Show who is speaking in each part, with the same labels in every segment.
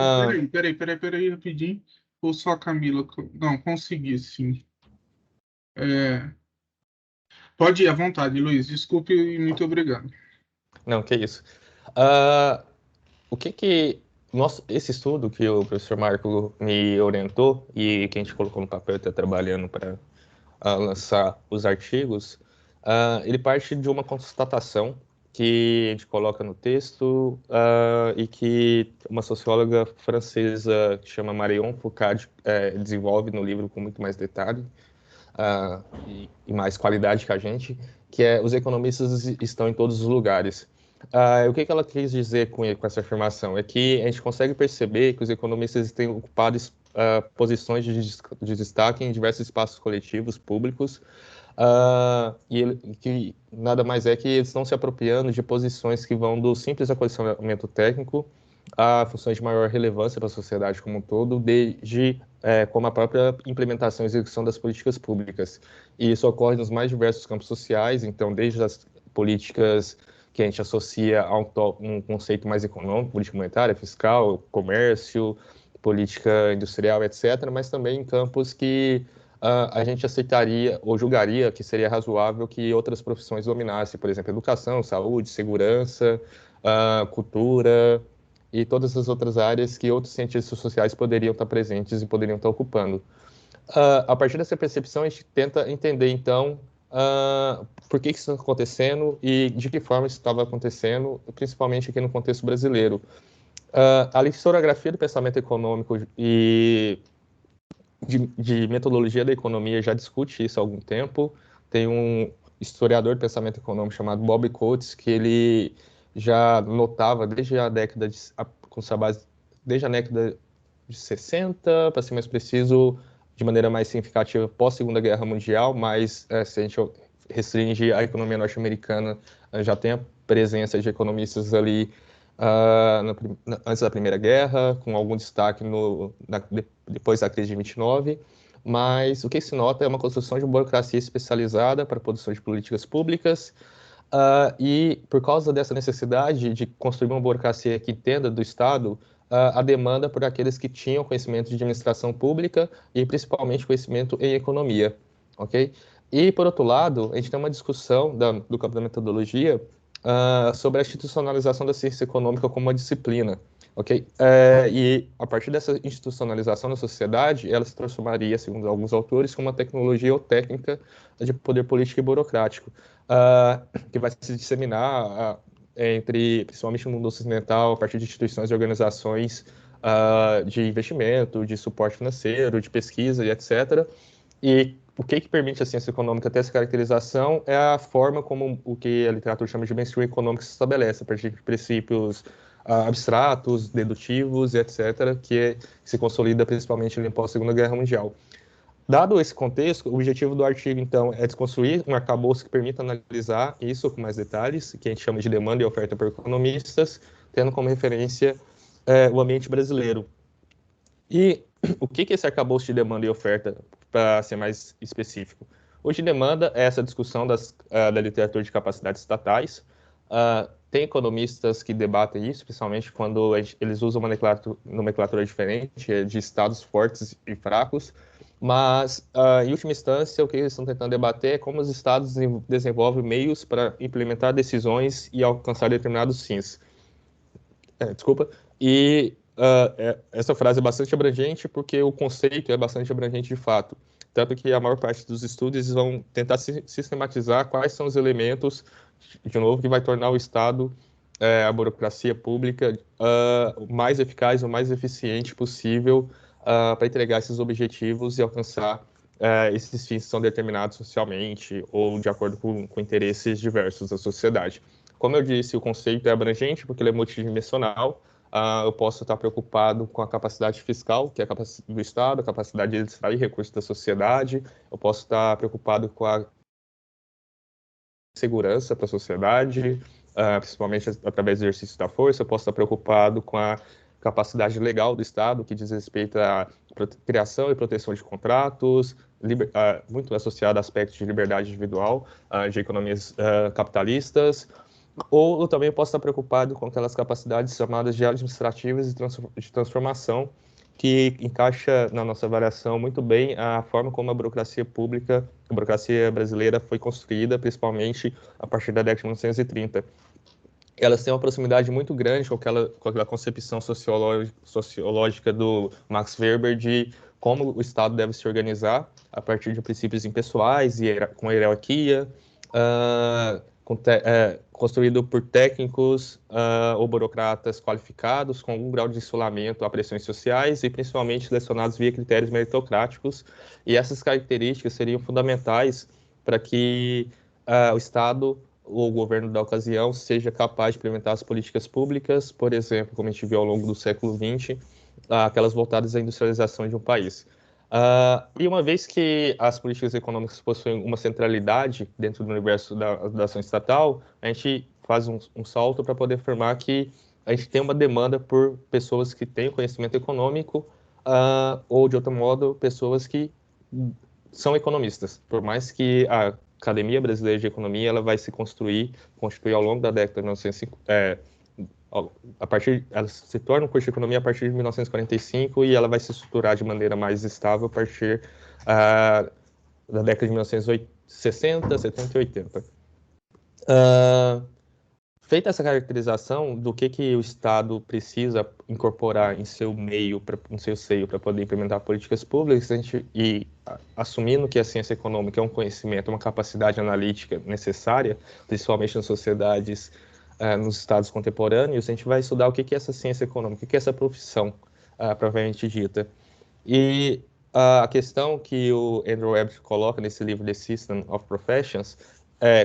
Speaker 1: Ah,
Speaker 2: Peraí, rapidinho. Ou só a Camila? Não, consegui, sim. É, pode ir à vontade, Luiz. Desculpe e muito obrigado.
Speaker 1: não, que isso. Ah, o que que esse estudo que o professor Marco me orientou e que a gente colocou no papel e está trabalhando para lançar os artigos, ele parte de uma constatação que a gente coloca no texto e que uma socióloga francesa que chama Marion Foucault desenvolve no livro com muito mais detalhe e mais qualidade que a gente, que é os economistas estão em todos os lugares. O que ela quis dizer com essa afirmação? É que a gente consegue perceber que os economistas têm ocupado posições de destaque em diversos espaços coletivos, públicos, que nada mais é que eles estão se apropriando de posições que vão do simples acondicionamento técnico a funções de maior relevância para a sociedade como um todo, desde como a própria implementação e execução das políticas públicas. E isso ocorre nos mais diversos campos sociais, então, desde as políticas que a gente associa a um conceito mais econômico, política monetária, fiscal, comércio, política industrial, etc., mas também em campos que a gente aceitaria ou julgaria que seria razoável que outras profissões dominassem, por exemplo, educação, saúde, segurança, cultura e todas as outras áreas que outros cientistas sociais poderiam estar presentes e poderiam estar ocupando. A partir dessa percepção, a gente tenta entender, então, por que isso está acontecendo e de que forma isso estava acontecendo, principalmente aqui no contexto brasileiro. A historiografia do pensamento econômico e de metodologia da economia já discute isso há algum tempo. Tem um historiador de pensamento econômico chamado Bob Coates, que ele já notava desde a década de, com sua base, desde a década de 60, para ser mais preciso, de maneira mais significativa pós Segunda Guerra Mundial, mas se a gente restringe a economia norte-americana, já tem a presença de economistas ali antes da Primeira Guerra, com algum destaque depois da crise de 29, mas o que se nota é uma construção de uma burocracia especializada para a produção de políticas públicas, e por causa dessa necessidade de construir uma burocracia que entenda do Estado, a demanda por aqueles que tinham conhecimento de administração pública e principalmente conhecimento em economia, ok? E, por outro lado, a gente tem uma discussão do campo da metodologia sobre a institucionalização da ciência econômica como uma disciplina, ok? E a partir dessa institucionalização na sociedade, ela se transformaria, segundo alguns autores, como uma tecnologia ou técnica de poder político e burocrático, que vai se disseminar principalmente no mundo ocidental, a partir de instituições e organizações de investimento, de suporte financeiro, de pesquisa e etc. E o que permite a ciência econômica ter essa caracterização é a forma como o que a literatura chama de mainstream econômico se estabelece, a partir de princípios abstratos, dedutivos e etc., que se consolida principalmente no pós-Segunda Guerra Mundial. Dado esse contexto, o objetivo do artigo, então, é desconstruir um arcabouço que permita analisar isso com mais detalhes, que a gente chama de demanda e oferta por economistas, tendo como referência o ambiente brasileiro. E o que é esse arcabouço de demanda e oferta, para ser mais específico? O de demanda é essa discussão da literatura de capacidades estatais. Tem economistas que debatem isso, principalmente quando eles usam uma nomenclatura diferente, de estados fortes e fracos, mas, em última instância, o que eles estão tentando debater é como os estados desenvolvem meios para implementar decisões e alcançar determinados fins. Desculpa. E essa frase é bastante abrangente porque o conceito é bastante abrangente de fato. Tanto que a maior parte dos estudos vão tentar sistematizar quais são os elementos, de novo, que vai tornar o Estado, a burocracia pública, o mais eficaz, o mais eficiente possível para entregar esses objetivos e alcançar esses fins que são determinados socialmente ou de acordo com interesses diversos da sociedade. Como eu disse, o conceito é abrangente porque ele é multidimensional. Eu posso estar preocupado com a capacidade fiscal, que é a capacidade do Estado, a capacidade de extrair recursos da sociedade. Eu posso estar preocupado com a segurança para a sociedade, principalmente através do exercício da força. Eu posso estar preocupado com a capacidade legal do Estado, que diz respeito à criação e proteção de contratos, muito associado a aspectos de liberdade individual, de economias capitalistas. Ou eu também posso estar preocupado com aquelas capacidades chamadas de administrativas e de transformação, que encaixa na nossa avaliação muito bem a forma como a burocracia pública, a burocracia brasileira foi construída, principalmente a partir da década de 1930. Elas têm uma proximidade muito grande com aquela concepção sociológica do Max Weber de como o Estado deve se organizar a partir de princípios impessoais, com hierarquia, construído por técnicos ou burocratas qualificados, com algum grau de isolamento a pressões sociais e principalmente selecionados via critérios meritocráticos. E essas características seriam fundamentais para que o Estado ou o governo da ocasião seja capaz de implementar as políticas públicas, por exemplo, como a gente viu ao longo do século XX, aquelas voltadas à industrialização de um país. E uma vez que as políticas econômicas possuem uma centralidade dentro do universo da ação estatal, a gente faz um salto para poder afirmar que a gente tem uma demanda por pessoas que têm conhecimento econômico, ou, de outro modo, pessoas que são economistas. Por mais que a Academia Brasileira de Economia ela vai se constituir ao longo da década de 1950, ela se torna um curso de economia a partir de 1945 e ela vai se estruturar de maneira mais estável a partir da década de 1960, 70 e 80. Feita essa caracterização do que o Estado precisa incorporar em seu meio, em seu seio, para poder implementar políticas públicas, assumindo que a ciência econômica é um conhecimento, uma capacidade analítica necessária, principalmente nas sociedades, nos estados contemporâneos, a gente vai estudar o que é essa ciência econômica, o que é essa profissão, propriamente dita. E a questão que o Andrew Webb coloca nesse livro, The System of Professions,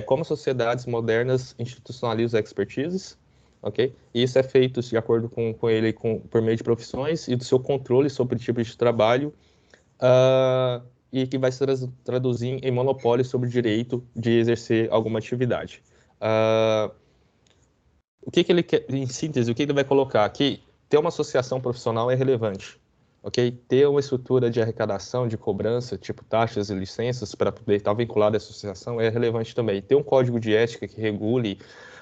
Speaker 1: como sociedades modernas institucionalizam expertises, ok? E isso é feito de acordo com ele por meio de profissões e do seu controle sobre tipos de trabalho, e que vai se traduzir em monopólio sobre o direito de exercer alguma atividade. O que ele quer, em síntese, o que ele vai colocar aqui? Ter uma associação profissional é relevante. Okay? Ter uma estrutura de arrecadação, de cobrança, tipo taxas e licenças, para poder estar vinculado à associação, é relevante também. Ter um código de ética que regule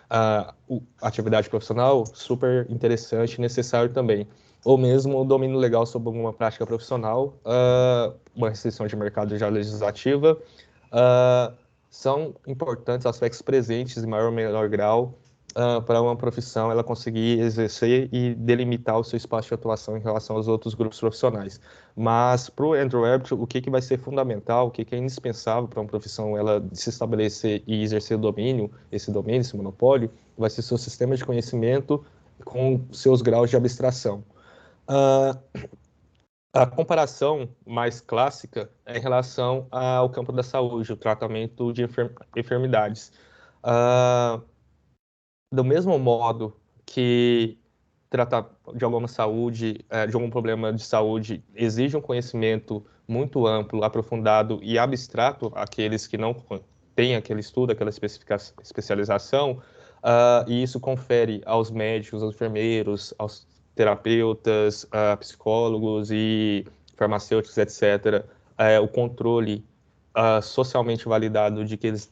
Speaker 1: a atividade profissional, super interessante e necessário também. Ou mesmo o domínio legal sobre alguma prática profissional, uma restrição de mercado já legislativa, são importantes aspectos presentes em maior ou menor grau para uma profissão ela conseguir exercer e delimitar o seu espaço de atuação em relação aos outros grupos profissionais. Mas para o Andrew Webb, o que vai ser fundamental, o que é indispensável para uma profissão ela se estabelecer e exercer esse monopólio, vai ser seu sistema de conhecimento com seus graus de abstração. A comparação mais clássica é em relação ao campo da saúde, o tratamento de enfermidades. Do mesmo modo que tratar de alguma saúde, de algum problema de saúde, exige um conhecimento muito amplo, aprofundado e abstrato, aqueles que não têm aquele estudo, aquela especialização, e isso confere aos médicos, aos enfermeiros, aos terapeutas, psicólogos e farmacêuticos, etc., o controle socialmente validado de que eles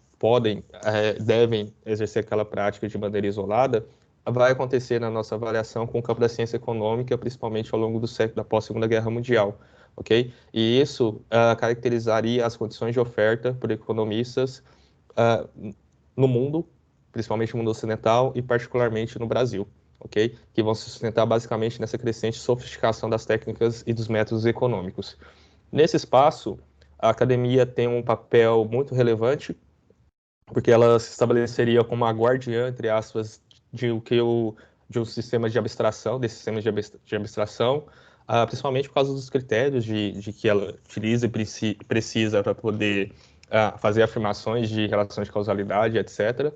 Speaker 1: devem exercer aquela prática de maneira isolada, vai acontecer na nossa avaliação com o campo da ciência econômica, principalmente ao longo do século da pós-Segunda Guerra Mundial, ok? E isso caracterizaria as condições de oferta por economistas no mundo, principalmente no mundo ocidental e particularmente no Brasil, ok? Que vão se sustentar basicamente nessa crescente sofisticação das técnicas e dos métodos econômicos. Nesse espaço, a academia tem um papel muito relevante, porque ela se estabeleceria como a guardiã, entre aspas, de um sistema de abstração, desse sistema de abstração, principalmente por causa dos critérios de que ela utiliza e precisa para poder fazer afirmações de relação de causalidade, etc.,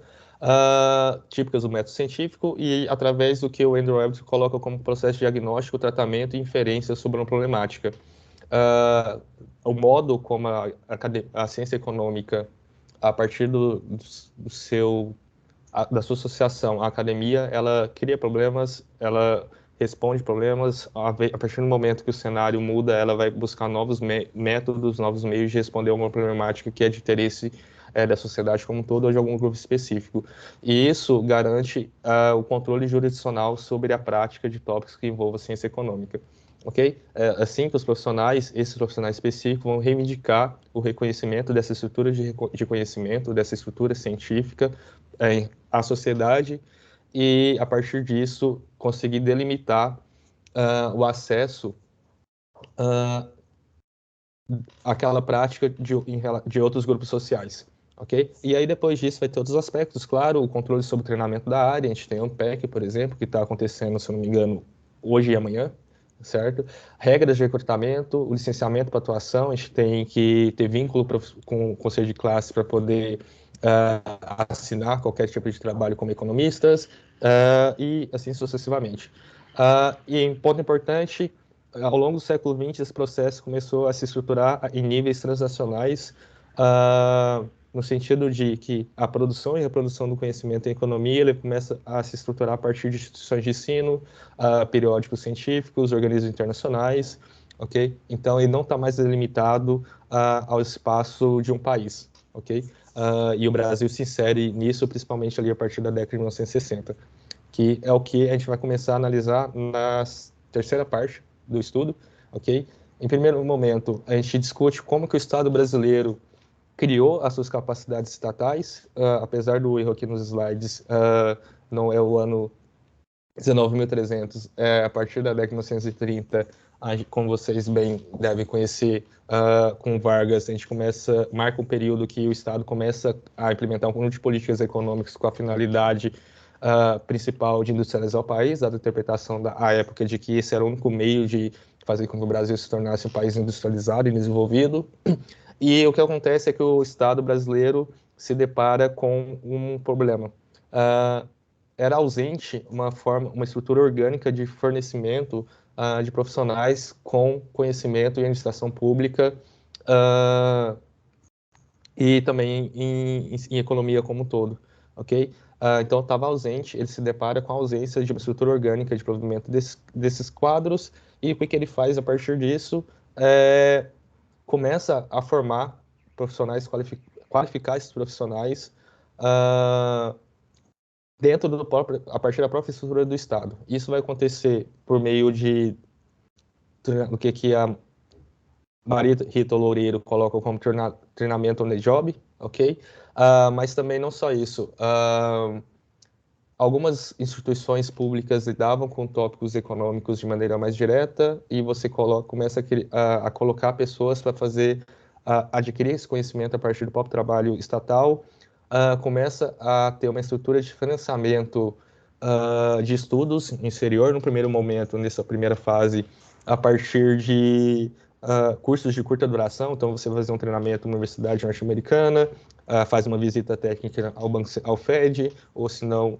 Speaker 1: típicas do método científico, e através do que o Andrew Webb coloca como processo de diagnóstico, tratamento e inferência sobre uma problemática. O modo como a ciência econômica, a partir da sua associação à academia, ela cria problemas, ela responde problemas, a partir do momento que o cenário muda, ela vai buscar novos métodos, novos meios de responder a uma problemática que é de interesse da sociedade como um todo ou de algum grupo específico. E isso garante o controle jurisdicional sobre a prática de tópicos que envolvam ciência econômica. Ok? Assim que esses profissionais específicos vão reivindicar o reconhecimento dessa estrutura de conhecimento, dessa estrutura científica à sociedade e, a partir disso, conseguir delimitar o acesso àquela prática de outros grupos sociais. Ok? E aí, depois disso, vai ter outros aspectos, claro, o controle sobre o treinamento da área. A gente tem o ANPEC, por exemplo, que está acontecendo, se eu não me engano, hoje e amanhã, certo? Regras de recrutamento, o licenciamento para atuação, a gente tem que ter vínculo com o conselho de classe para poder assinar qualquer tipo de trabalho como economistas e assim sucessivamente. E um ponto importante, ao longo do século XX, esse processo começou a se estruturar em níveis transnacionais, no sentido de que a produção e reprodução do conhecimento em economia ele começa a se estruturar a partir de instituições de ensino, periódicos científicos, organismos internacionais, ok? Então, ele não está mais delimitado ao espaço de um país, ok? E o Brasil se insere nisso, principalmente ali a partir da década de 1960, que é o que a gente vai começar a analisar na terceira parte do estudo, ok? Em primeiro momento, a gente discute como que o Estado brasileiro criou as suas capacidades estatais, apesar do erro aqui nos slides, não é o ano 19.300, a partir da década de 1930, como vocês bem devem conhecer, com Vargas, a gente marca um período que o Estado começa a implementar um conjunto de políticas econômicas com a finalidade principal de industrializar o país, dada a interpretação da época de que esse era o único meio de fazer com que o Brasil se tornasse um país industrializado e desenvolvido. E o que acontece é que o Estado brasileiro se depara com um problema. Era ausente uma estrutura orgânica de fornecimento de profissionais com conhecimento em administração pública e também em economia como um todo, ok? Então estava ausente, ele se depara com a ausência de uma estrutura orgânica de provimento desses quadros e o que ele faz a partir disso começa a formar profissionais, qualificar esses profissionais dentro a partir da própria estrutura do Estado. Isso vai acontecer por meio de o que a Maria Rita Loureiro coloca como treinamento on the job, ok? Mas também não só isso. Algumas instituições públicas lidavam com tópicos econômicos de maneira mais direta e você começa a colocar pessoas para adquirir esse conhecimento a partir do próprio trabalho estatal, começa a ter uma estrutura de financiamento de estudos no exterior, no primeiro momento, nessa primeira fase, a partir de cursos de curta duração. Então, você vai fazer um treinamento na Universidade Norte-Americana, faz uma visita técnica ao FED, ou se não,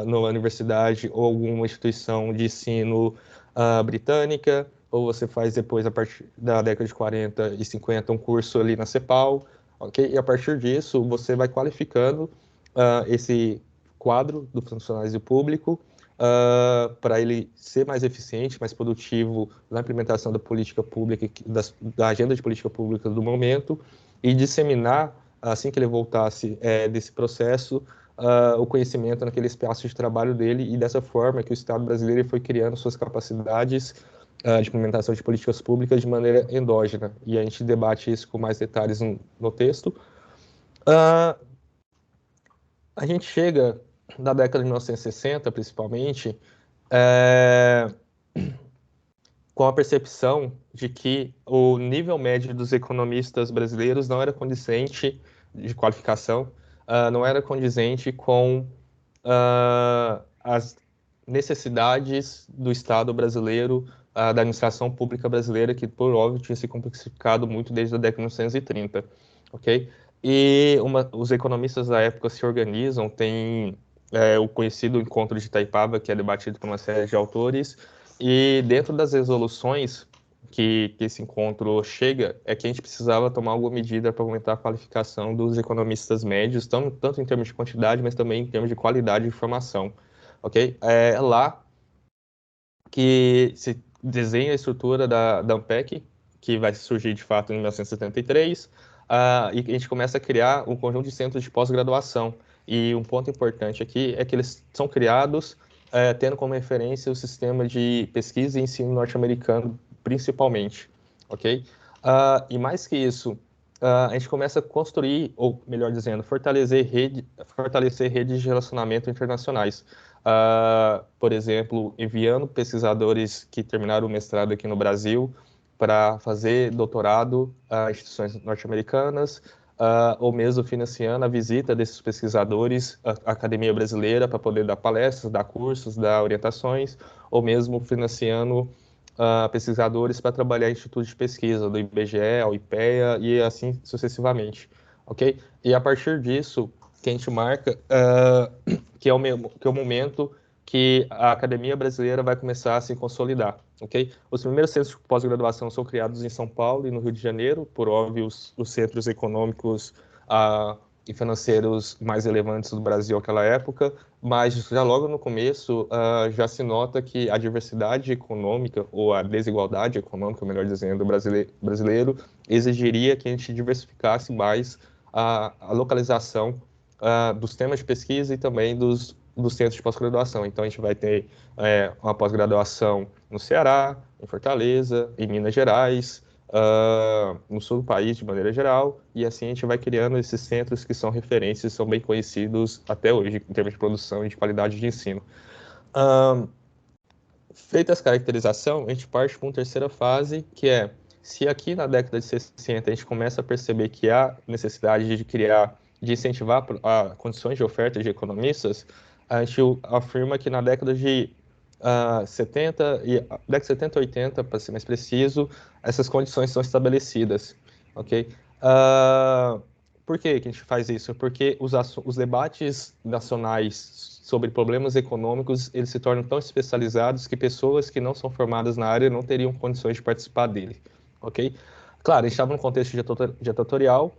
Speaker 1: numa universidade ou alguma instituição de ensino britânica, ou você faz depois, a partir da década de 40 e 50, um curso ali na CEPAL, ok? E a partir disso, você vai qualificando esse quadro do funcionário público para ele ser mais eficiente, mais produtivo na implementação da política pública, da agenda de política pública do momento, e disseminar, assim que ele voltasse desse processo, o conhecimento naquele espaço de trabalho dele, e dessa forma que o Estado brasileiro foi criando suas capacidades de implementação de políticas públicas de maneira endógena. E a gente debate isso com mais detalhes no texto. A gente chega na década de 1960, principalmente, com a percepção de que o nível médio dos economistas brasileiros não era condizente de qualificação, não era condizente com as necessidades do Estado brasileiro, da administração pública brasileira, que, por óbvio, tinha se complexificado muito desde a década de 1930, ok? E os economistas da época se organizam, tem o conhecido Encontro de Itaipava, que é debatido por uma série de autores, e dentro das resoluções que esse encontro chega, é que a gente precisava tomar alguma medida para aumentar a qualificação dos economistas médios, tanto em termos de quantidade, mas também em termos de qualidade de informação, ok? É lá que se desenha a estrutura da ANPEC, que vai surgir de fato em 1973, e a gente começa a criar um conjunto de centros de pós-graduação. E um ponto importante aqui é que eles são criados tendo como referência o sistema de pesquisa e ensino norte-americano, principalmente, ok? E mais que isso, a gente começa a construir, ou melhor dizendo, fortalecer redes de relacionamento internacionais. Por exemplo, enviando pesquisadores que terminaram o mestrado aqui no Brasil para fazer doutorado a instituições norte-americanas, ou mesmo financiando a visita desses pesquisadores à academia brasileira para poder dar palestras, dar cursos, dar orientações, ou mesmo financiando pesquisadores para trabalhar em institutos de pesquisa, do IBGE, ao IPEA e assim sucessivamente, ok? E a partir disso, que a gente marca que é o momento que a academia brasileira vai começar a se consolidar, ok? Os primeiros centros de pós-graduação são criados em São Paulo e no Rio de Janeiro, por óbvio, os centros econômicos e financeiros mais relevantes do Brasil naquela época, mas já logo no começo já se nota que a diversidade econômica, ou a desigualdade econômica, melhor dizendo, brasileiro, exigiria que a gente diversificasse mais a localização dos temas de pesquisa e também dos centros de pós-graduação. Então, a gente vai ter uma pós-graduação no Ceará, em Fortaleza, em Minas Gerais, no sul do país, de maneira geral, e assim a gente vai criando esses centros que são referências, são bem conhecidos até hoje, em termos de produção e de qualidade de ensino. Feita essa caracterização, a gente parte para uma terceira fase, que é, se aqui na década de 60 a gente começa a perceber que há necessidade de incentivar condições de oferta de economistas, a gente afirma que na década de 70 e 80, para ser mais preciso, essas condições são estabelecidas, ok? Por que a gente faz isso? Porque os debates nacionais sobre problemas econômicos, eles se tornam tão especializados que pessoas que não são formadas na área não teriam condições de participar dele, ok? Claro, a gente estava num contexto ditatorial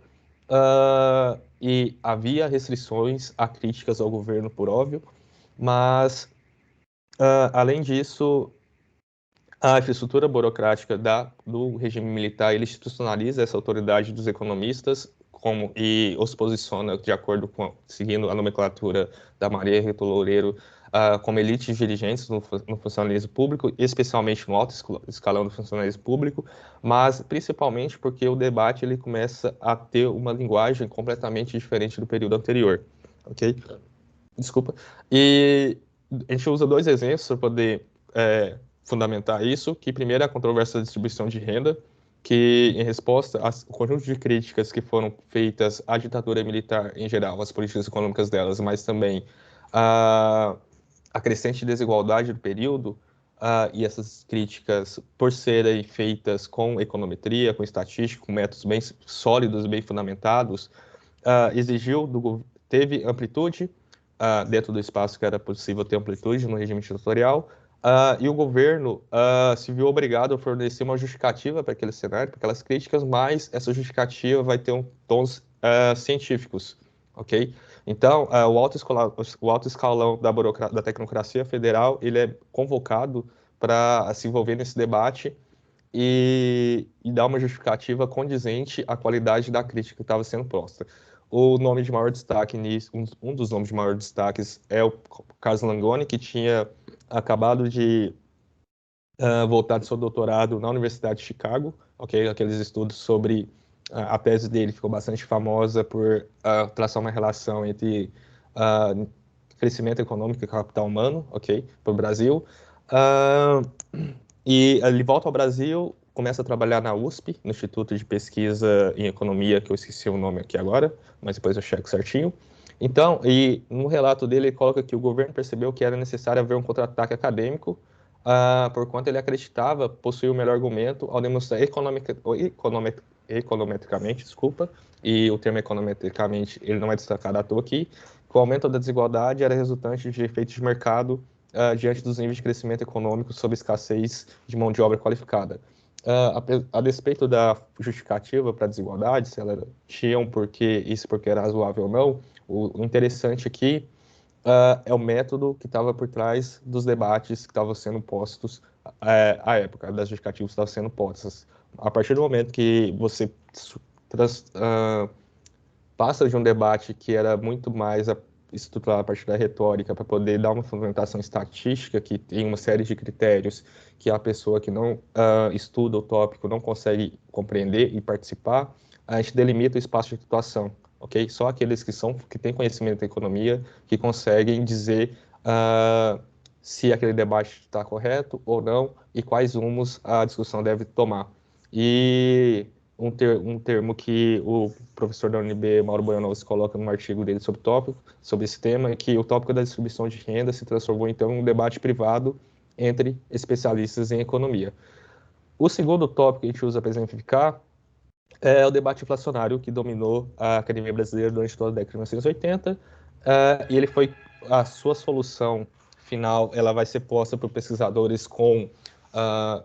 Speaker 1: e havia restrições a críticas ao governo, por óbvio, mas, além disso, a infraestrutura burocrática do regime militar, ele institucionaliza essa autoridade dos economistas e os posiciona de acordo com, seguindo a nomenclatura da Maria Rita Loureiro, como elites dirigentes no funcionalismo público, especialmente no alto escalão do funcionalismo público, mas principalmente porque o debate ele começa a ter uma linguagem completamente diferente do período anterior, ok? Desculpa. E a gente usa dois exemplos para poder fundamentar isso, que primeiro é a controvérsia da distribuição de renda, que em resposta ao conjunto de críticas que foram feitas à ditadura militar em geral, às políticas econômicas delas, mas também a crescente desigualdade do período, e essas críticas, por serem feitas com econometria, com estatística, com métodos bem sólidos, bem fundamentados, teve amplitude dentro do espaço que era possível ter amplitude no regime ditatorial, e o governo se viu obrigado a fornecer uma justificativa para aquele cenário, para aquelas críticas, mas essa justificativa vai ter tons científicos, ok? Então, o alto escalão da tecnocracia federal, ele é convocado para se envolver nesse debate e dar uma justificativa condizente à qualidade da crítica que estava sendo posta. O nome de maior destaque nisso, um dos nomes de maior destaques é o Carlos Langoni, que tinha acabado de voltar do seu doutorado na Universidade de Chicago, ok? Aqueles estudos sobre a tese dele ficou bastante famosa por traçar uma relação entre crescimento econômico e capital humano, ok? Para o Brasil. E ele volta ao Brasil, começa a trabalhar na USP, no Instituto de Pesquisa em Economia, que eu esqueci o nome aqui agora, mas depois eu checo certinho. Então, e no relato dele, ele coloca que o governo percebeu que era necessário haver um contra-ataque acadêmico, por quanto ele acreditava possuir o melhor argumento ao demonstrar econometricamente, desculpa, e o termo econometricamente ele não é destacado à toa aqui, que o aumento da desigualdade era resultante de efeitos de mercado diante dos níveis de crescimento econômico sob escassez de mão de obra qualificada. A despeito da justificativa para a desigualdade, se ela tinha um porquê, isso porque era razoável ou não, o interessante aqui é o método que estava por trás dos debates que estavam sendo postos à época, das justificativas que estavam sendo postas. A partir do momento que você passa de um debate que era muito mais estruturado a partir da retórica para poder dar uma fundamentação estatística que tem uma série de critérios que a pessoa que não estuda o tópico não consegue compreender e participar, a gente delimita o espaço de atuação, ok? Só aqueles que têm conhecimento da economia que conseguem dizer se aquele debate está correto ou não e quais rumos a discussão deve tomar. E um termo que o professor da UNB, Mauro Boianovski, coloca no artigo dele sobre o tópico, sobre esse tema, é que o tópico da distribuição de renda se transformou, então, em um debate privado entre especialistas em economia. O segundo tópico que a gente usa para exemplificar é o debate inflacionário que dominou a academia brasileira durante toda a década de 1980, e ele foi, a sua solução final, ela vai ser posta por pesquisadores com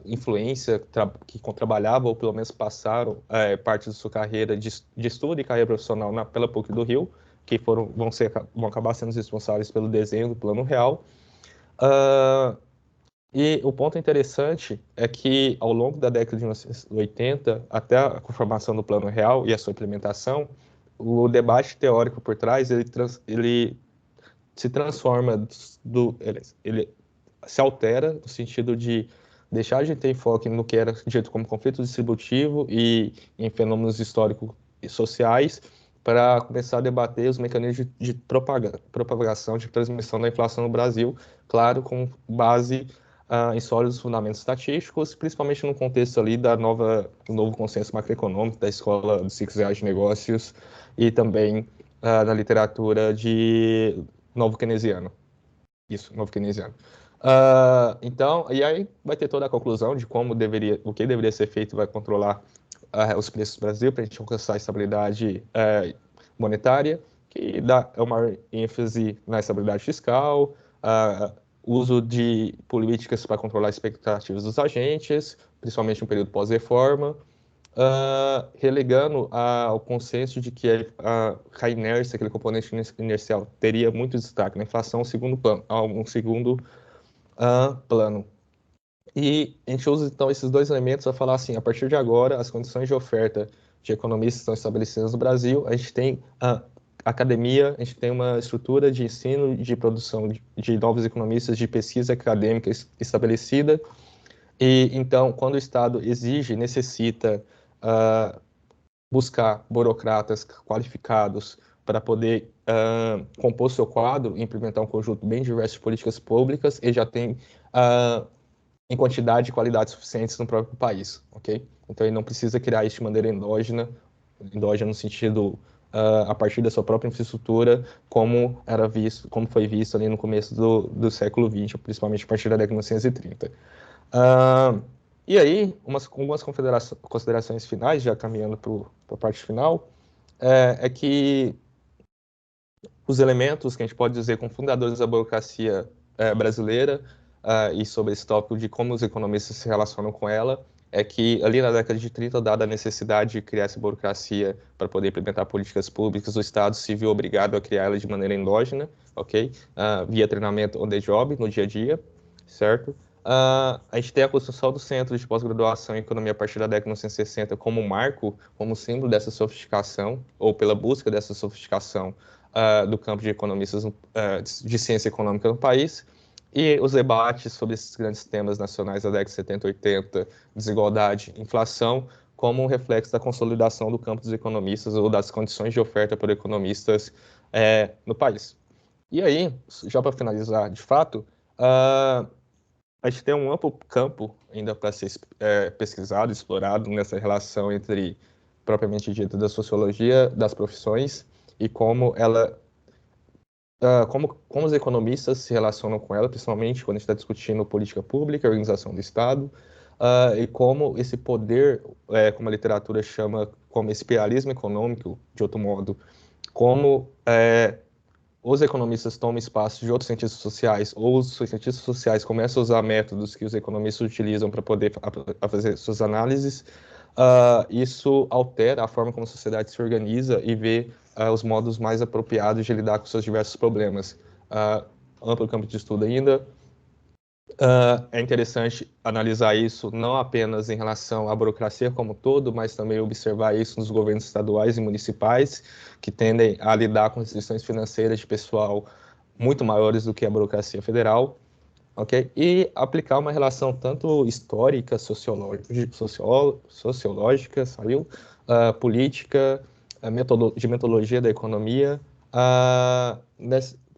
Speaker 1: influência, que trabalhavam ou pelo menos passaram parte de sua carreira de estudo e carreira profissional pela PUC do Rio, que vão acabar sendo responsáveis pelo desenho do Plano Real. E o ponto interessante é que, ao longo da década de 1980, até a conformação do Plano Real e a sua implementação, o debate teórico por trás, ele se transforma, ele se altera no sentido de deixar de ter enfoque no que era dito como conflito distributivo e em fenômenos históricos e sociais, para começar a debater os mecanismos de propagação, de transmissão da inflação no Brasil, claro, com base em sólidos fundamentos estatísticos, principalmente no contexto ali do novo consenso macroeconômico da escola dos ciclos reais de negócios e também na literatura de novo keynesiano. Isso, novo keynesiano. Então, e aí vai ter toda a conclusão de o que deveria ser feito vai controlar os preços do Brasil para a gente alcançar a estabilidade monetária, que dá uma ênfase na estabilidade fiscal, uso de políticas para controlar as expectativas dos agentes, principalmente no período pós-reforma, relegando ao consenso de que a inércia, aquele componente inercial, teria muito destaque na inflação, um segundo plano. E a gente usa, então, esses dois elementos para falar assim, a partir de agora, as condições de oferta de economistas estão estabelecidas no Brasil, a gente tem a academia, a gente tem uma estrutura de ensino, de produção de novos economistas, de pesquisa acadêmica estabelecida, e então, quando o Estado exige, necessita buscar burocratas qualificados para poder compor seu quadro e implementar um conjunto bem diverso de políticas públicas, e já tem em quantidade e qualidade suficientes no próprio país, ok? Então ele não precisa criar isso de maneira endógena no sentido a partir da sua própria infraestrutura, como foi visto ali no começo do século XX, principalmente a partir da década de 1930. E aí, algumas considerações finais, já caminhando para a parte final, é que os elementos que a gente pode dizer como fundadores da burocracia brasileira e sobre esse tópico de como os economistas se relacionam com ela, é que ali na década de 30, dada a necessidade de criar essa burocracia para poder implementar políticas públicas, o Estado se viu obrigado a criar ela de maneira endógena, ok? Via treinamento on the job, no dia a dia, certo? A gente tem a construção do Centro de Pós-Graduação em Economia a partir da década de 1960 como marco, como símbolo dessa sofisticação, ou pela busca dessa sofisticação do campo de economistas de ciência econômica no país, e os debates sobre esses grandes temas nacionais da década de 70 e 80, desigualdade, inflação, como um reflexo da consolidação do campo dos economistas ou das condições de oferta por economistas no país. E aí, já para finalizar, de fato, a gente tem um amplo campo ainda para ser pesquisado, explorado nessa relação entre, propriamente dita, da sociologia das profissões e como como os economistas se relacionam com ela, principalmente quando a gente está discutindo política pública, organização do Estado, e como esse poder, como a literatura chama, como esse imperialismo econômico, de outro modo, como os economistas tomam espaço de outros cientistas sociais, ou os cientistas sociais começam a usar métodos que os economistas utilizam para poder fazer suas análises, isso altera a forma como a sociedade se organiza e vê os modos mais apropriados de lidar com seus diversos problemas. Amplo campo de estudo ainda, É interessante analisar isso não apenas em relação à burocracia como um todo, mas também observar isso nos governos estaduais e municipais, que tendem a lidar com restrições financeiras de pessoal muito maiores do que a burocracia federal, ok? E aplicar uma relação tanto histórica, sociológica, saiu, política, de metodologia da economia,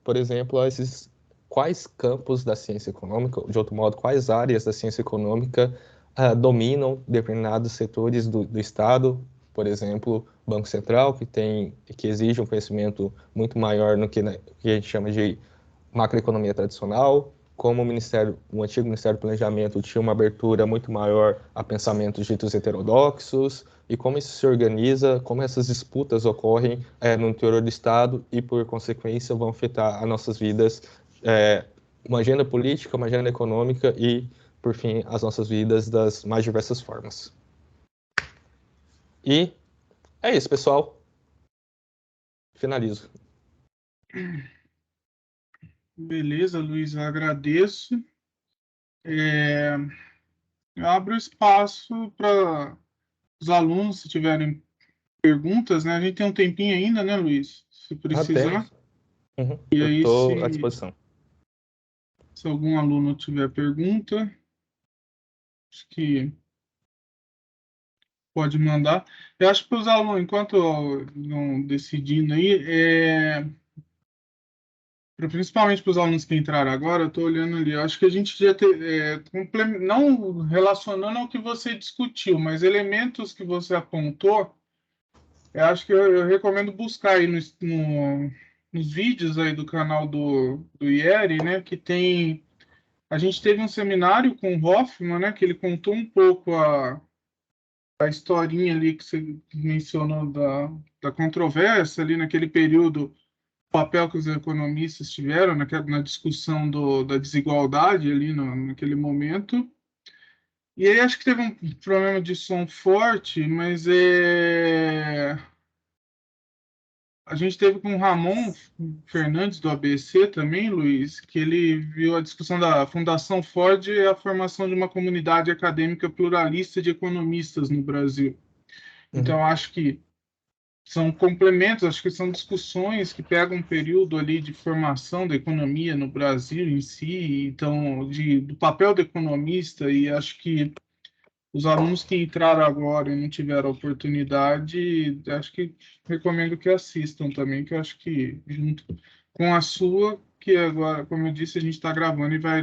Speaker 1: por exemplo, a esses quais campos da ciência econômica, de outro modo, quais áreas da ciência econômica dominam determinados setores do Estado, por exemplo, Banco Central, que exige um conhecimento muito maior no que a gente chama de macroeconomia tradicional, como o antigo Ministério do Planejamento tinha uma abertura muito maior a pensamentos ditos heterodoxos, e como isso se organiza, como essas disputas ocorrem no interior do Estado e, por consequência, vão afetar as nossas vidas, uma agenda política, uma agenda econômica e, por fim, as nossas vidas das mais diversas formas. E é isso, pessoal. Finalizo.
Speaker 2: Beleza, Luiz, eu agradeço. Eu abro espaço para os alunos, se tiverem perguntas, né? A gente tem um tempinho ainda, né, Luiz? Se precisar.
Speaker 1: Temos. Uhum.
Speaker 2: E
Speaker 1: Eu
Speaker 2: aí,
Speaker 1: estou à disposição.
Speaker 2: se algum aluno tiver pergunta, acho que pode mandar. Eu acho que para os alunos, enquanto não decidindo aí, principalmente para os alunos que entraram agora, eu estou olhando ali, eu acho que a gente já tem, não relacionando ao que você discutiu, mas elementos que você apontou, eu acho que eu recomendo buscar aí nos vídeos aí do canal do IERI, né, que tem. A gente teve um seminário com o Hoffman, né, que ele contou um pouco a historinha ali que você mencionou da controvérsia ali naquele período, o papel que os economistas tiveram na discussão da desigualdade ali naquele momento. E aí acho que teve um problema de som forte, mas a gente teve com o Ramon Fernandes, do ABC também, Luiz, que ele viu a discussão da Fundação Ford e a formação de uma comunidade acadêmica pluralista de economistas no Brasil. Então, acho que são complementos, acho que são discussões que pegam um período ali de formação da economia no Brasil em si, então, do papel do economista, e acho que os alunos que entraram agora e não tiveram oportunidade, acho que recomendo que assistam também, que eu acho que junto com a sua, que agora, como eu disse, a gente está gravando e vai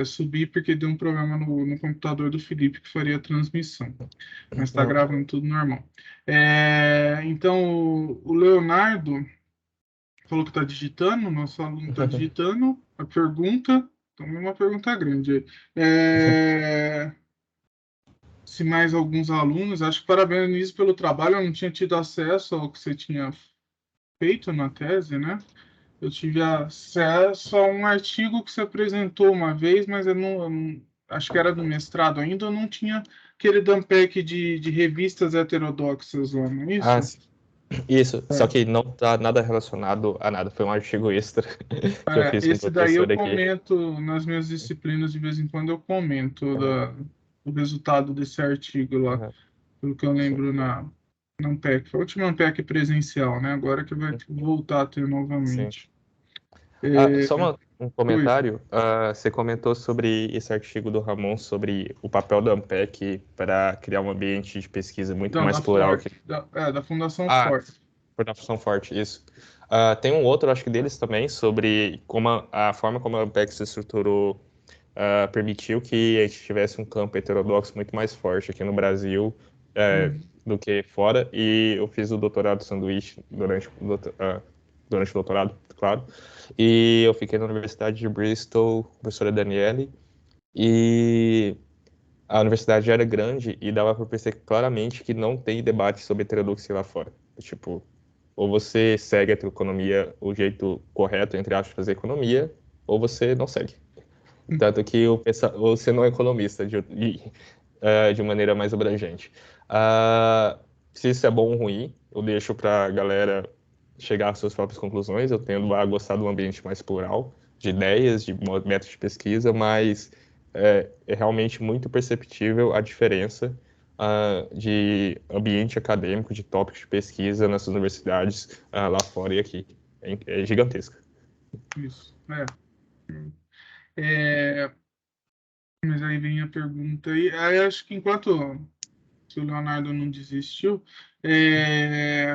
Speaker 2: subir porque deu um problema no computador do Felipe que faria a transmissão. Mas está gravando tudo normal. Então, o Leonardo falou que está digitando, nosso aluno está digitando a pergunta. Então, é uma pergunta grande aí. Se mais alguns alunos, acho que parabenizo pelo trabalho, eu não tinha tido acesso ao que você tinha feito na tese, né? Eu tive acesso a um artigo que você apresentou uma vez, mas acho que era do mestrado ainda, eu não tinha aquele dumpback de revistas heterodoxas lá, não é isso?
Speaker 1: Sim. Isso, só que não está nada relacionado a nada, foi um artigo extra que eu fiz com o
Speaker 2: Esse daí eu
Speaker 1: professor aqui.
Speaker 2: comento nas minhas disciplinas, de vez em quando eu comento o resultado desse artigo lá, pelo que eu lembro na Ampec. Foi a última Ampec presencial, né? Agora que vai voltar a ter
Speaker 1: Sim.
Speaker 2: novamente.
Speaker 1: Só um
Speaker 2: Pois.
Speaker 1: comentário. Você comentou sobre esse artigo do Ramon sobre o papel da Ampec para criar um ambiente de pesquisa muito
Speaker 2: Não,
Speaker 1: mais
Speaker 2: da
Speaker 1: plural
Speaker 2: Forte. Da Fundação
Speaker 1: Ah,
Speaker 2: Forte.
Speaker 1: Fundação Forte, isso. Tem um outro, acho que deles também, sobre como a forma como a Ampec se estruturou permitiu que a gente tivesse um campo heterodoxo muito mais forte aqui no Brasil do que fora. E eu fiz o doutorado sanduíche durante o doutorado, claro. E eu fiquei na Universidade de Bristol, professora Daniele, e a universidade era grande e dava para perceber claramente que não tem debate sobre heterodoxia lá fora. Tipo, ou você segue a economia, o jeito correto, entre aspas, de fazer economia, ou você não segue. Tanto que você não é economista de maneira mais abrangente. Se isso é bom ou ruim, eu deixo para a galera chegar às suas próprias conclusões. Eu tendo a gostar de um ambiente mais plural. de ideias, de métodos de pesquisa, mas é realmente muito perceptível a diferença de ambiente acadêmico, de tópicos de pesquisa nessas universidades lá fora e aqui. É gigantesca.
Speaker 2: Isso. É, mas aí vem a pergunta aí acho que enquanto se o Leonardo não desistiu,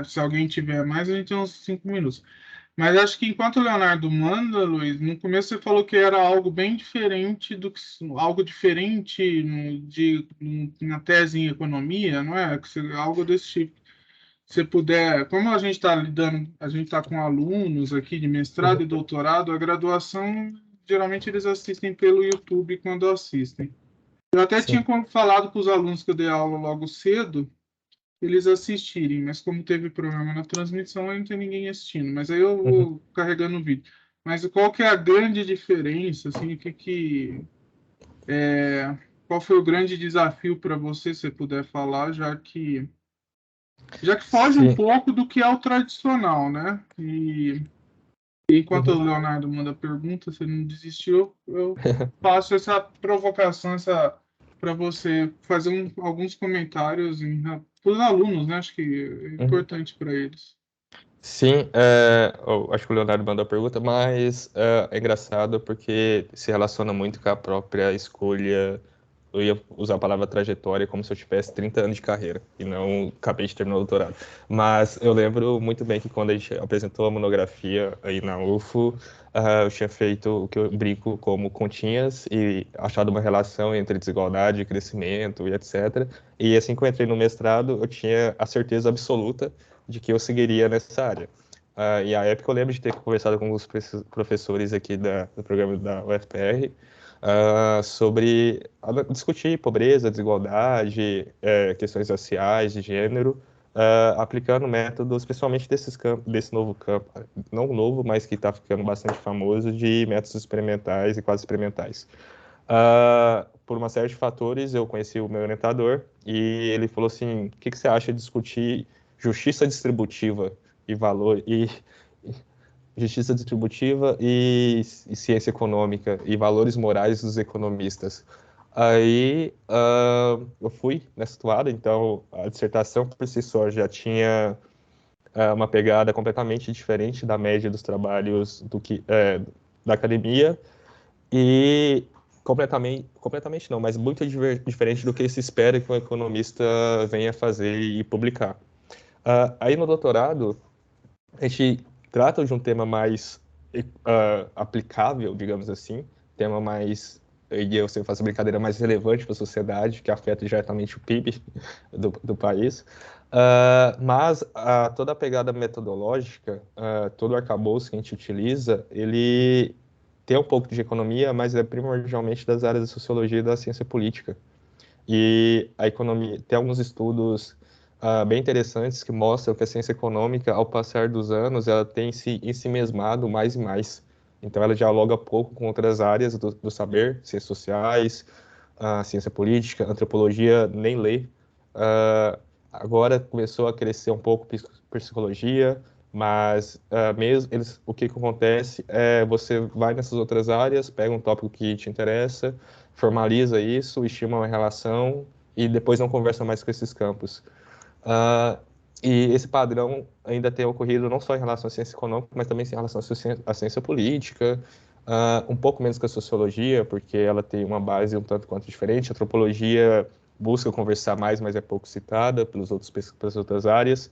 Speaker 2: se alguém tiver mais, a gente tem uns 5 minutos. Mas acho que enquanto o Leonardo manda, Luiz, no começo você falou que era algo bem diferente algo diferente na tese em economia, não é? Algo desse tipo. Se você puder, como a gente está lidando, a gente está com alunos aqui de mestrado e
Speaker 1: Uhum.
Speaker 2: doutorado, a graduação, geralmente eles assistem pelo YouTube quando assistem. Eu até tinha
Speaker 1: Sim.
Speaker 2: falado com os alunos que eu dei aula logo cedo, eles assistirem, mas como teve problema na transmissão, aí não tem ninguém assistindo. Mas aí eu
Speaker 1: Uhum.
Speaker 2: vou carregando o vídeo. Mas qual que é a grande diferença, assim, qual foi o grande desafio para você, se você puder falar, já que foge um
Speaker 1: Sim.
Speaker 2: pouco do que é o tradicional, né? E enquanto o
Speaker 1: Uhum.
Speaker 2: Leonardo manda a pergunta, se ele não desistiu, eu faço essa provocação, para você fazer alguns comentários para os alunos, né? Acho que é
Speaker 1: Uhum.
Speaker 2: importante para eles.
Speaker 1: Sim, acho que o Leonardo mandou a pergunta, mas é engraçado porque se relaciona muito com a própria escolha. Eu ia usar a palavra trajetória como se eu tivesse 30 anos de carreira e não acabei de terminar o doutorado. Mas eu lembro muito bem que quando a gente apresentou a monografia aí na UFO, eu tinha feito o que eu brinco como continhas e achado uma relação entre desigualdade, crescimento e etc. E assim que eu entrei no mestrado, eu tinha a certeza absoluta de que eu seguiria nessa área. E à época eu lembro de ter conversado com alguns professores aqui do programa da UFPR sobre discutir pobreza, desigualdade, questões raciais, de gênero, aplicando métodos, especialmente desse novo campo, não novo, mas que está ficando bastante famoso, de métodos experimentais e quase experimentais. Por uma série de fatores, eu conheci o meu orientador e ele falou assim: o que você acha de discutir justiça distributiva e valor e justiça distributiva e ciência econômica e valores morais dos economistas? Aí eu fui nessa toada, então a dissertação por si só já tinha uma pegada completamente diferente da média dos trabalhos da academia e completamente não, mas muito diferente do que se espera que um economista venha fazer e publicar. Aí no doutorado, a gente trata de um tema mais aplicável, digamos assim, tema mais, e eu sempre faço brincadeira, mais relevante para a sociedade, que afeta diretamente o PIB do país. Mas toda a pegada metodológica, todo o arcabouço que a gente utiliza, ele tem um pouco de economia, mas é primordialmente das áreas da sociologia e da ciência política. E a economia tem alguns estudos bem interessantes que mostram que a ciência econômica, ao passar dos anos, ela tem se ensimesmado mais e mais. Então, ela dialoga pouco com outras áreas do saber, ciências sociais, ciência política, antropologia, nem lê. Agora começou a crescer um pouco psicologia, mas mesmo o que acontece é você vai nessas outras áreas, pega um tópico que te interessa, formaliza isso, estima uma relação e depois não conversa mais com esses campos. Uh, e esse padrão ainda tem ocorrido não só em relação à ciência econômica, mas também em relação à ciência política, um pouco menos com a sociologia, porque ela tem uma base um tanto quanto diferente. A antropologia busca conversar mais, mas é pouco citada pelas outras áreas.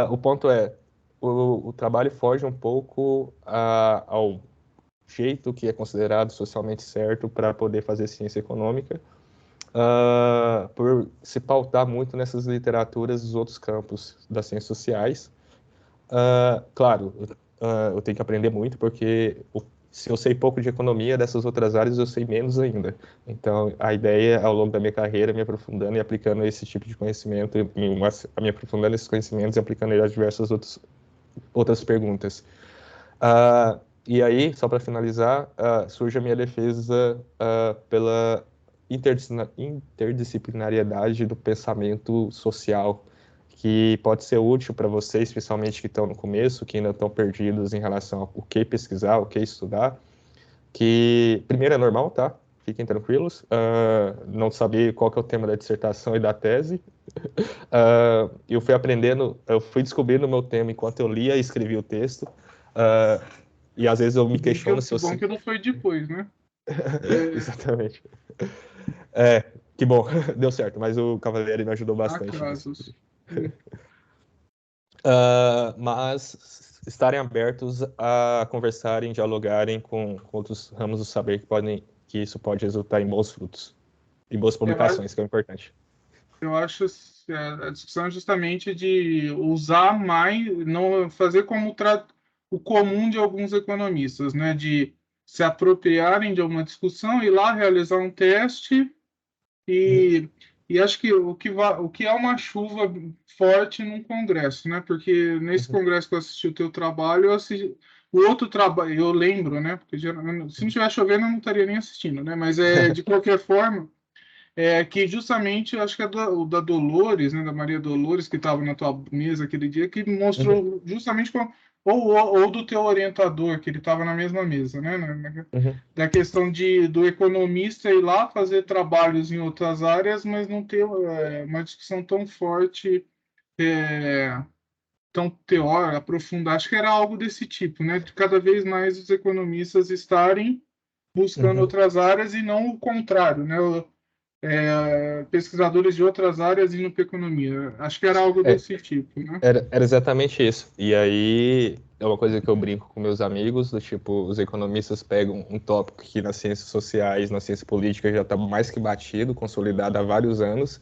Speaker 1: O ponto é, o trabalho foge um pouco ao jeito que é considerado socialmente certo para poder fazer ciência econômica, por se pautar muito nessas literaturas dos outros campos das ciências sociais. Claro, eu tenho que aprender muito, porque se eu sei pouco de economia, dessas outras áreas eu sei menos ainda. Então, a ideia, ao longo da minha carreira, me aprofundando e aplicando esse tipo de conhecimento, me aprofundando esses conhecimentos e aplicando ele a diversas outras perguntas. E aí, só para finalizar, surge a minha defesa pela interdisciplinariedade do pensamento social, que pode ser útil para vocês, especialmente que estão no começo, que ainda estão perdidos em relação ao que pesquisar, o que estudar, que, primeiro, é normal, tá? Fiquem tranquilos. Não saber qual que é o tema da dissertação e da tese. Eu fui aprendendo, eu fui descobrindo o meu tema enquanto eu lia e escrevia o texto. E às vezes eu me questiono se
Speaker 2: Que
Speaker 1: eu...
Speaker 2: bom que não foi depois, né?
Speaker 1: Exatamente. Que bom, deu certo, mas o Cavalieri me ajudou
Speaker 2: Há
Speaker 1: bastante nisso.
Speaker 2: casos.
Speaker 1: Mas estarem abertos a conversarem, dialogarem com outros ramos do saber que isso pode resultar em bons frutos e boas
Speaker 2: Eu, a-
Speaker 1: publicações, que é o importante.
Speaker 2: eu acho que a discussão é justamente de usar mais, não fazer como o comum de alguns economistas, né? De se apropriarem de alguma discussão, ir lá realizar um teste e, e acho que o que é uma chuva forte num congresso, né? Porque nesse
Speaker 1: Uhum,
Speaker 2: congresso que eu assisti o teu trabalho, eu assisti o outro trabalho, eu lembro, né? Porque se não estiver chovendo, eu não estaria nem assistindo, né? Mas de qualquer forma, que justamente acho que é o da Dolores, né? Da Maria Dolores, que estava na tua mesa aquele dia, que
Speaker 1: uhum,
Speaker 2: mostrou justamente ou do teu orientador, que ele estava na mesma mesa, né?
Speaker 1: uhum,
Speaker 2: Da questão do economista ir lá fazer trabalhos em outras áreas, mas não ter uma discussão tão forte, é, tão teórica, aprofundada. Acho que era algo desse tipo, né? De cada vez mais os economistas estarem buscando
Speaker 1: uhum.
Speaker 2: outras áreas e não o contrário, né? Pesquisadores de outras áreas indo para economia. Acho que era algo
Speaker 1: É,
Speaker 2: desse tipo, né?
Speaker 1: era exatamente isso. E aí é uma coisa que eu brinco com meus amigos, do tipo, os economistas pegam um tópico que nas ciências sociais, na ciência política já está mais que batido, consolidado há vários anos,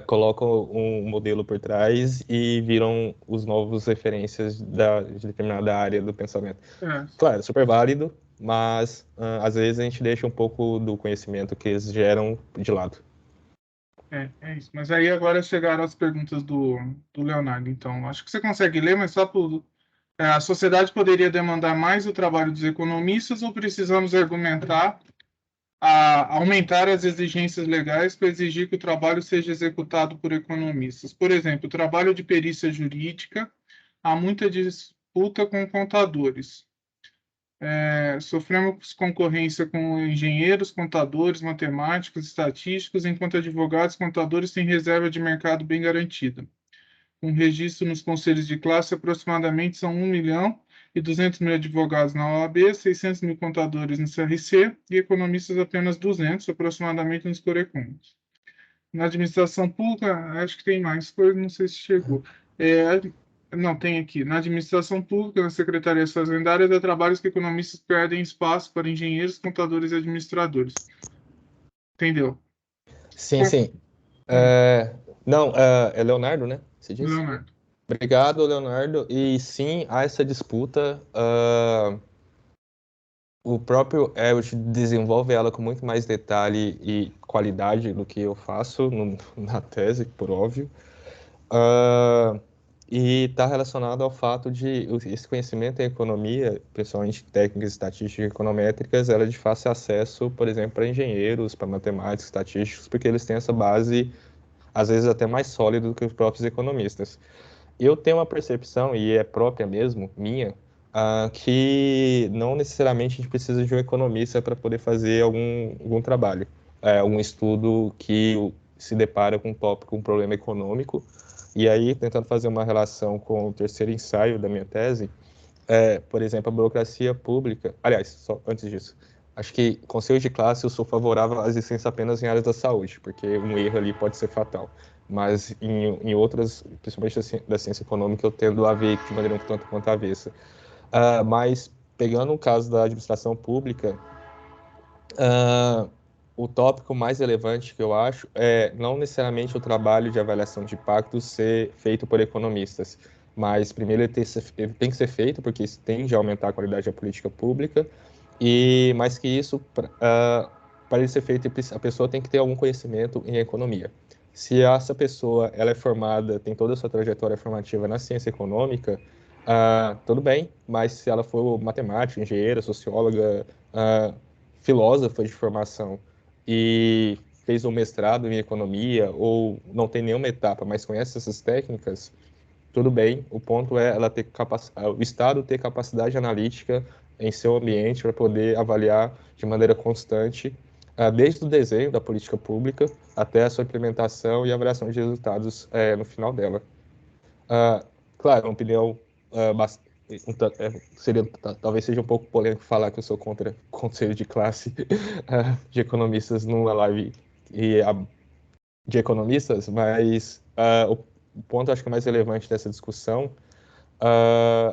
Speaker 1: colocam um modelo por trás e viram os novos referências de determinada área do pensamento.
Speaker 2: É,
Speaker 1: Claro, super válido, mas às vezes a gente deixa um pouco do conhecimento que eles geram de lado.
Speaker 2: é isso. Mas aí agora chegaram as perguntas do Leonardo. Então, acho que você consegue ler, mas só por. A sociedade poderia demandar mais o trabalho dos economistas ou precisamos argumentar aumentar as exigências legais para exigir que o trabalho seja executado por economistas? Por exemplo, o trabalho de perícia jurídica, há muita disputa com contadores. Sofremos concorrência com engenheiros, contadores, matemáticos, estatísticos, enquanto advogados e contadores têm reserva de mercado bem garantida. Com registro nos conselhos de classe, aproximadamente são 1.200.000 advogados na OAB, 600 mil contadores no CRC e economistas apenas 200, aproximadamente nos Corecons. Na administração pública, acho que tem mais coisa, não sei se chegou. É, não, tem aqui. Na administração pública, na Secretaria Fazendária, há trabalhos que economistas perdem espaço para engenheiros, contadores e administradores. Entendeu?
Speaker 1: Sim,
Speaker 2: Com-
Speaker 1: sim.
Speaker 2: hum,
Speaker 1: Não, é Leonardo, né? Você disse?
Speaker 2: Leonardo.
Speaker 1: Obrigado, Leonardo. E sim, há essa disputa. O próprio Elliot desenvolve ela com muito mais detalhe e qualidade do que eu faço na tese, por óbvio. Ah, e está relacionado ao fato de esse conhecimento em economia, principalmente técnicas estatísticas e econométricas, ela é de fácil acesso, por exemplo, para engenheiros, para matemáticos, estatísticos, porque eles têm essa base, às vezes até mais sólida do que os próprios economistas. Eu tenho uma percepção, e é própria mesmo, minha, que não necessariamente a gente precisa de um economista para poder fazer algum trabalho, algum estudo que se depara com um tópico, um problema econômico. E aí, tentando fazer uma relação com o terceiro ensaio da minha tese, por exemplo, a burocracia pública. Aliás, só antes disso, acho que conselho de classe eu sou favorável às licenças apenas em áreas da saúde, porque um erro ali pode ser fatal. Mas em outras, principalmente da ciência econômica, eu tendo a ver de maneira um tanto quanto avessa. Mas pegando o caso da administração pública, uh, o tópico mais relevante que eu acho é não necessariamente o trabalho de avaliação de impacto ser feito por economistas, mas primeiro ele tem que ser feito porque isso tende a aumentar a qualidade da política pública e mais que isso, para ele ser feito, a pessoa tem que ter algum conhecimento em economia. Se essa pessoa ela é formada, tem toda a sua trajetória formativa na ciência econômica, tudo bem, mas se ela for matemática, engenheira, socióloga, filósofa de formação e fez um mestrado em economia ou não tem nenhuma etapa, mas conhece essas técnicas, tudo bem. O ponto é ela ter o Estado ter capacidade analítica em seu ambiente para poder avaliar de maneira constante, desde o desenho da política pública até a sua implementação e avaliação de resultados no final dela. Claro, uma opinião seria, talvez seja um pouco polêmico falar que eu sou contra conselho de classe de economistas numa live de economistas, mas o ponto acho que é mais relevante dessa discussão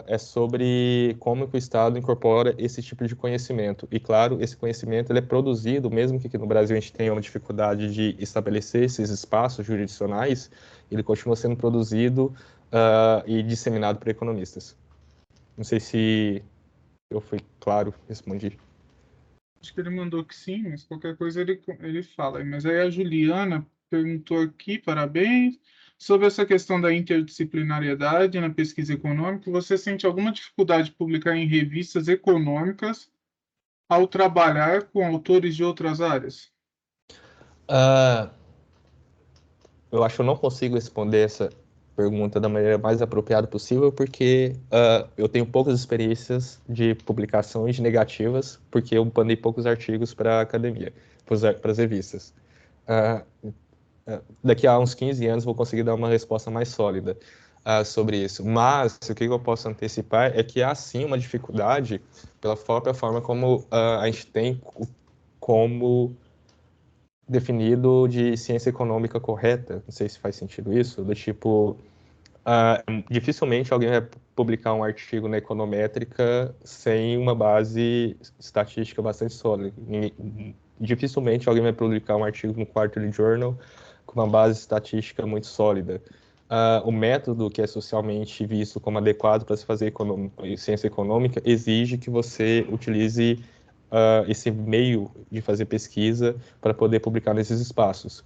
Speaker 1: é sobre como que o Estado incorpora esse tipo de conhecimento. E, claro, esse conhecimento ele é produzido, mesmo que aqui no Brasil a gente tenha uma dificuldade de estabelecer esses espaços jurisdicionais, ele continua sendo produzido e disseminado por economistas. Não sei se eu fui claro, respondi.
Speaker 2: Acho que ele mandou que sim, mas qualquer coisa ele fala. Mas aí a Juliana perguntou aqui, parabéns, sobre essa questão da interdisciplinariedade na pesquisa econômica. Você sente alguma dificuldade de publicar em revistas econômicas ao trabalhar com autores de outras áreas?
Speaker 1: Eu acho que eu não consigo responder essa pergunta da maneira mais apropriada possível, porque eu tenho poucas experiências de publicações negativas, porque eu mandei poucos artigos para a academia, para as revistas. Daqui a uns 15 anos vou conseguir dar uma resposta mais sólida sobre isso. Mas o que eu posso antecipar é que há sim uma dificuldade pela própria forma como a gente tem como definido de ciência econômica correta. Não sei se faz sentido isso, do tipo, dificilmente alguém vai publicar um artigo na econométrica sem uma base estatística bastante sólida. Dificilmente alguém vai publicar um artigo no Quarterly Journal com uma base estatística muito sólida. O método que é socialmente visto como adequado para se fazer ciência econômica exige que você utilize esse meio de fazer pesquisa para poder publicar nesses espaços.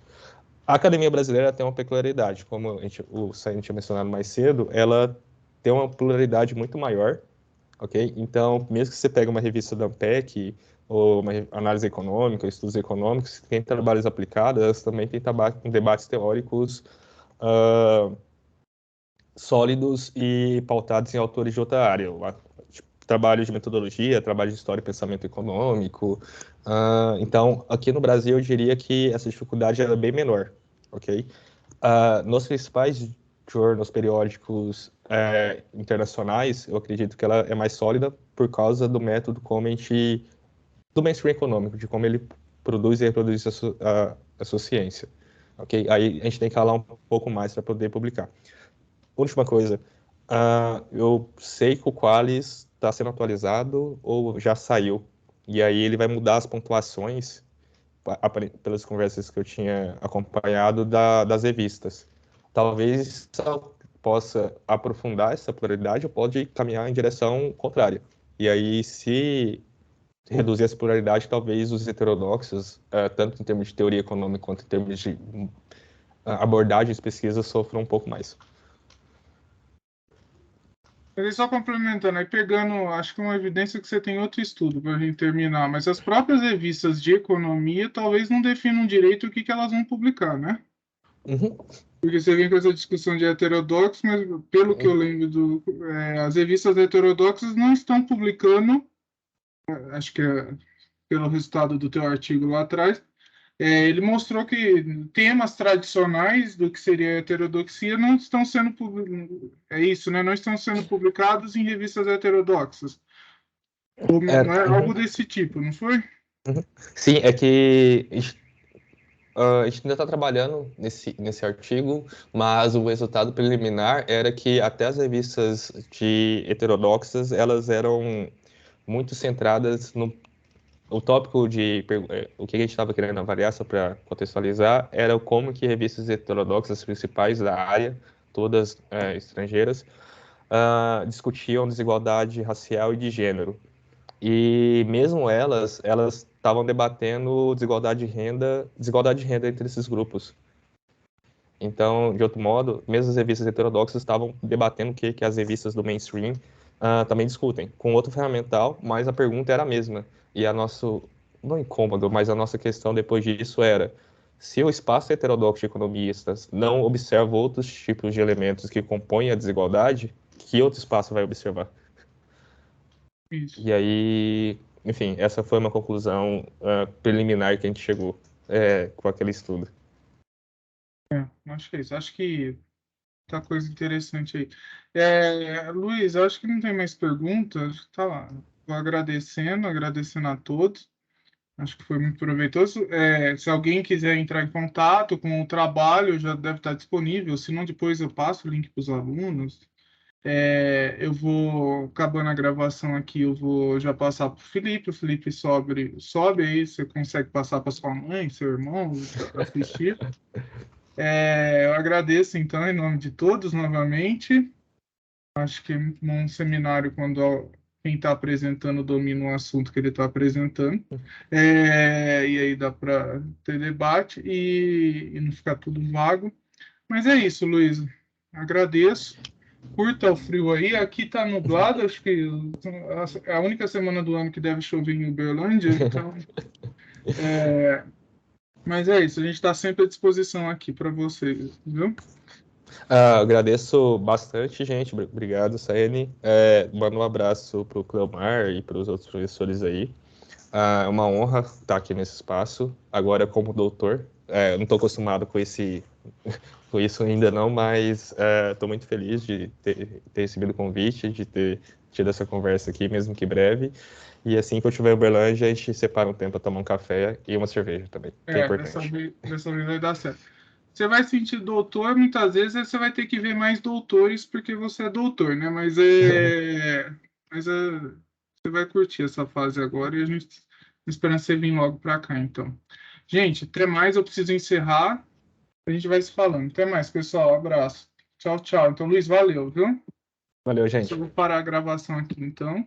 Speaker 1: A Academia Brasileira tem uma peculiaridade, como o Sain tinha mencionado mais cedo, ela tem uma pluralidade muito maior, ok? Então, mesmo que você pegue uma revista da ANPEC, ou uma análise econômica, estudos econômicos, tem trabalhos aplicados, elas também têm debates teóricos sólidos e pautados em autores de outra área. Trabalho de metodologia, trabalho de história e pensamento econômico. Então, aqui no Brasil, eu diria que essa dificuldade é bem menor, ok? Nos principais jornais periódicos internacionais, eu acredito que ela é mais sólida por causa do método do mainstream econômico, de como ele produz e reproduz a sua ciência, ok? Aí a gente tem que ralar um pouco mais para poder publicar. Última coisa, eu sei que o Qualis está sendo atualizado ou já saiu, e aí ele vai mudar as pontuações, pelas conversas que eu tinha acompanhado, das revistas. Talvez possa aprofundar essa pluralidade ou pode caminhar em direção contrária. E aí, se reduzir essa pluralidade, talvez os heterodoxos, tanto em termos de teoria econômica quanto em termos de abordagens de pesquisa, sofram um pouco mais.
Speaker 2: Ele só complementando, aí pegando, acho que uma evidência que você tem outro estudo para a gente terminar, mas as próprias revistas de economia talvez não definam direito o que elas vão publicar, né?
Speaker 1: Uhum.
Speaker 2: Porque você vem com essa discussão de heterodoxos, mas pelo que eu lembro, as revistas heterodoxas não estão publicando, acho que é pelo resultado do teu artigo lá atrás, ele mostrou que temas tradicionais do que seria a heterodoxia não estão sendo né? Não estão sendo publicados em revistas heterodoxas. Ou não é algo desse tipo, não foi?
Speaker 1: Sim, é que a gente ainda está trabalhando nesse artigo, mas o resultado preliminar era que até as revistas de heterodoxas, elas eram muito centradas no o tópico o que a gente estava querendo avaliar, só para contextualizar, era como que revistas heterodoxas principais da área, todas estrangeiras, discutiam desigualdade racial e de gênero. E mesmo elas estavam debatendo desigualdade de renda entre esses grupos. Então, de outro modo, mesmo as revistas heterodoxas estavam debatendo o que as revistas do mainstream também discutem, com outro ferramental, mas a pergunta era a mesma. E não incômodo, mas a nossa questão depois disso era, se o espaço heterodoxo de economistas não observa outros tipos de elementos que compõem a desigualdade, que outro espaço vai observar?
Speaker 2: Isso.
Speaker 1: E aí, enfim, essa foi uma conclusão preliminar que a gente chegou com aquele estudo.
Speaker 2: Acho que é isso. Acho que tá coisa interessante aí. Luiz, eu acho que não tem mais perguntas. Tá lá. Vou agradecendo a todos. Acho que foi muito proveitoso. Se alguém quiser entrar em contato com o trabalho, já deve estar disponível. Se não, depois eu passo o link para os alunos. Eu vou, acabando a gravação aqui, eu vou já passar para o Felipe. O Felipe sobe aí, você consegue passar para sua mãe, seu irmão, para assistir. Eu agradeço, então, em nome de todos, novamente. Acho que num seminário, quando quem está apresentando domina o assunto que ele está apresentando, e aí dá para ter debate e não ficar tudo vago. Mas é isso, Luiz. Agradeço. Curta o frio aí. Aqui está nublado, acho que é a única semana do ano que deve chover em Uberlândia. Então, mas é isso, a gente está sempre à disposição aqui para vocês, viu?
Speaker 1: Agradeço bastante, gente. Obrigado, Saene. Mando um abraço para o Cleomar e para os outros professores aí. É uma honra estar aqui nesse espaço, agora como doutor. Eu não estou acostumado com isso ainda não, mas estou muito feliz de ter recebido o convite, de ter tido essa conversa aqui, mesmo que breve. E assim que eu estiver em Uberlândia, a gente separa um tempo para tomar um café e uma cerveja também, que é importante.
Speaker 2: Dessa vez vai dar certo. Você vai sentir doutor, muitas vezes você vai ter que ver mais doutores porque você é doutor, né? Você vai curtir essa fase agora e a gente espera você vir logo para cá, então. Gente, até mais, eu preciso encerrar. A gente vai se falando. Até mais, pessoal. Abraço. Tchau, tchau. Então, Luiz, valeu, viu?
Speaker 1: Valeu,
Speaker 2: Só
Speaker 1: gente.
Speaker 2: vou parar a gravação aqui, então.